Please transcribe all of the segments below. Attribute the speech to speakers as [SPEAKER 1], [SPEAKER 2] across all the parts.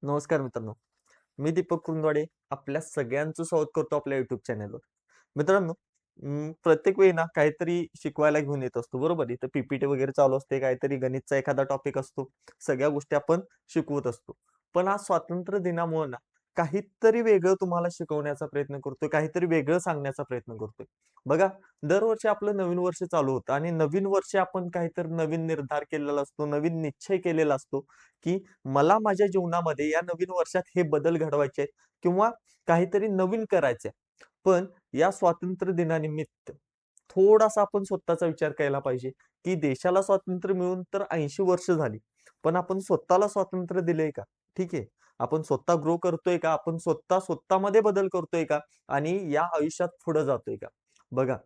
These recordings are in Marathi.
[SPEAKER 1] नमस्कार मित्रांनो. मी दीपक कुंदवाडे आपल्या सगळ्यांचं स्वागत करतो आपल्या YouTube चॅनलवर. मित्रांनो, प्रत्येक वेळी ना काहीतरी शिकवायला घेऊन येत असतो, बरोबर? इथं पी वगैरे चालू असते, काहीतरी गणितचा एखादा टॉपिक असतो. सगळ्या गोष्टी आपण शिकवत असतो. पण आज स्वातंत्र्य दिनामुळे ना काहीतरी वेगळं तुम्हाला शिकवण्याचा प्रयत्न करतोय, काहीतरी वेगळं सांगण्याचा प्रयत्न करतोय. बघा, दरवर्षी आपलं नवीन वर्ष चालू होतं आणि नवीन वर्षी आपण काहीतरी नवीन निर्धार केलेला असतो, नवीन निश्चय केलेला असतो, की मला माझ्या जीवनामध्ये या नवीन वर्षात हे बदल घडवायचे आहेत किंवा काहीतरी नवीन करायचंय. पण या स्वातंत्र्य दिनानिमित्त थोडासा आपण स्वतःचा विचार केला पाहिजे, की देशाला स्वातंत्र्य मिळून तर 80 वर्ष झाली. पण आपण स्वतःला स्वातंत्र्य दिलंय का? ठीक आहे. आपण स्वतः ग्रो करतोय का? आपण स्वतःमध्ये बदल करतोय का? आणि या आयुष्यात पुढे जातोय का? बघा,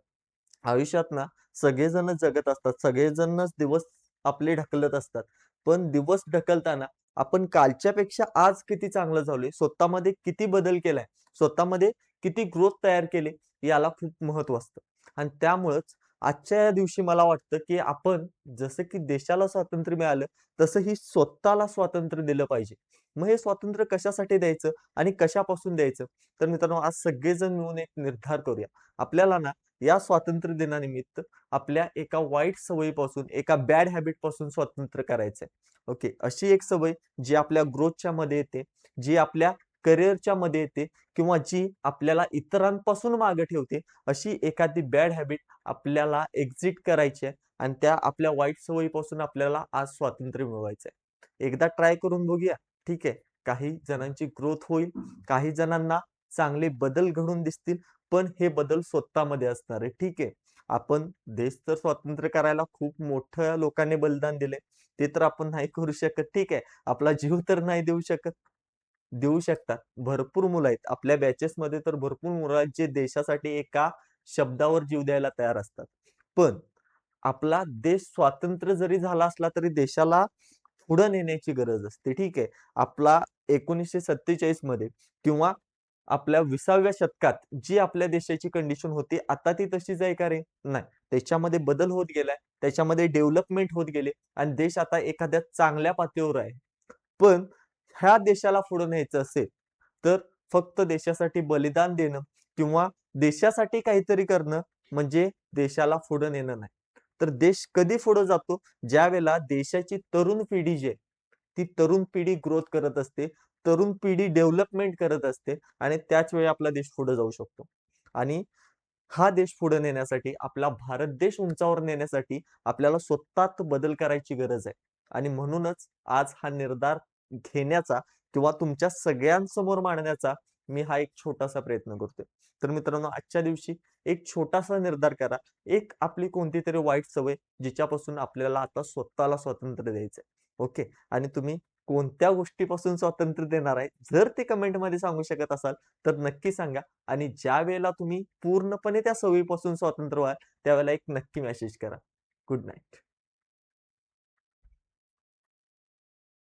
[SPEAKER 1] आयुष्यात ना सगळेजण जगत असतात. सगळेजणच दिवस आपले ढकलत असतात. पण दिवस ढकलताना आपण कालच्यापेक्षा आज किती चांगलं झालोय, स्वतःमध्ये किती बदल केलाय, स्वतःमध्ये किती ग्रोथ तयार केली, याला खूप महत्त्व असतं. आणि त्यामुळंच आजच्या या दिवशी मला वाटतं, की आपण जसं की देशाला स्वातंत्र्य मिळालं, तसंही स्वतःला स्वातंत्र्य दिलं पाहिजे. मग हे स्वातंत्र्य कशासाठी द्यायचं आणि कशापासून द्यायचं? तर मित्रांनो, आज सगळेजण मिळून एक निर्धार करूया. आपल्याला ना या स्वातंत्र्य दिनानिमित्त आपल्या एका वाईट सवयीपासून, एका बॅड हॅबिटपासून स्वतंत्र करायचंय. ओके. अशी एक सवय जी आपल्या ग्रोथच्या मध्ये येते, जी आपल्या करिअरच्या मध्ये येते किंवा जी आपल्याला इतरांपासून मागे ठेवते, अशी एखादी बॅड हॅबिट आपल्याला एक्झिट करायची आहे आणि त्या आपल्या वाईट सवयीपासून आपल्याला आज स्वातंत्र्य मिळवायचंय. एकदा ट्राय करून बघूया. ठीक आहे. काही जणांची ग्रोथ होईल, काही जणांना चांगले बदल घडून दिसतील, पण हे बदल स्वतःमध्ये असणार आहे. ठीक आहे. आपण देश तर स्वातंत्र्य करायला खूप मोठ्या लोकांनी बलिदान दिले. ते तर आपण नाही करू शकत. ठीक आहे. आपला जीव तर नाही देऊ शकत. देऊ शकतात. भरपूर मुलं आहेत. आपल्या बॅचेसमध्ये तर भरपूर मुलं आहेत, जे देशासाठी एका शब्दावर जीव द्यायला तयार असतात. पण आपला देश स्वतंत्र जरी झाला असला, तरी देशाला पुढे नेण्याची गरज असते. ठीक आहे. आपला 1947 मध्ये किंवा आपल्या 20व्या शतकात जी आपल्या देशाची कंडिशन होती, आता ती तशीच आहे का रे? नाही. त्याच्यामध्ये बदल होत गेलाय. त्याच्यामध्ये डेव्हलपमेंट होत गेले आणि देश आता एखाद्या चांगल्या पातळीवर आहे. पण ह्या देशाला पुढे न्यायचं असेल, तर फक्त देशासाठी बलिदान देणं किंवा देशासाठी काहीतरी करणं म्हणजे देशाला पुढे नेणं नाही. तर देश कधी पुढे जातो? ज्यावेळेला देशाची तरुण पिढी जी आहे, ती तरुण पिढी ग्रोथ करत असते. तरुण पिढी डेव्हलपमेंट करत असते आणि त्याच वेळी आपला देश पुढे जाऊ शकतो. आणि हा देश पुढे नेण्यासाठी, आपला भारत देश उंचावर नेण्यासाठी आपल्याला स्वतःत बदल करायची गरज आहे. आणि म्हणूनच आज हा निर्धार घेण्याचा किंवा तुमच्या सगळ्यांसमोर मांडण्याचा मी हा एक छोटासा प्रयत्न करतोय. तर मित्रांनो, आजच्या दिवशी एक छोटासा निर्धार करा. एक आपली कोणतीतरी वाईट सवय जिच्यापासून आपल्याला आता स्वतःला स्वातंत्र्य द्यायचंय. ओके. आणि तुम्ही कोणत्या गोष्टीपासून स्वातंत्र्य देणार आहे? जर ते कमेंटमध्ये सांगू शकत असाल, तर नक्की सांगा. आणि ज्यावेळेला तुम्ही पूर्णपणे त्या सवयीपासून स्वतंत्र व्हाल, त्यावेळेला एक नक्की मेसेज करा. Good night.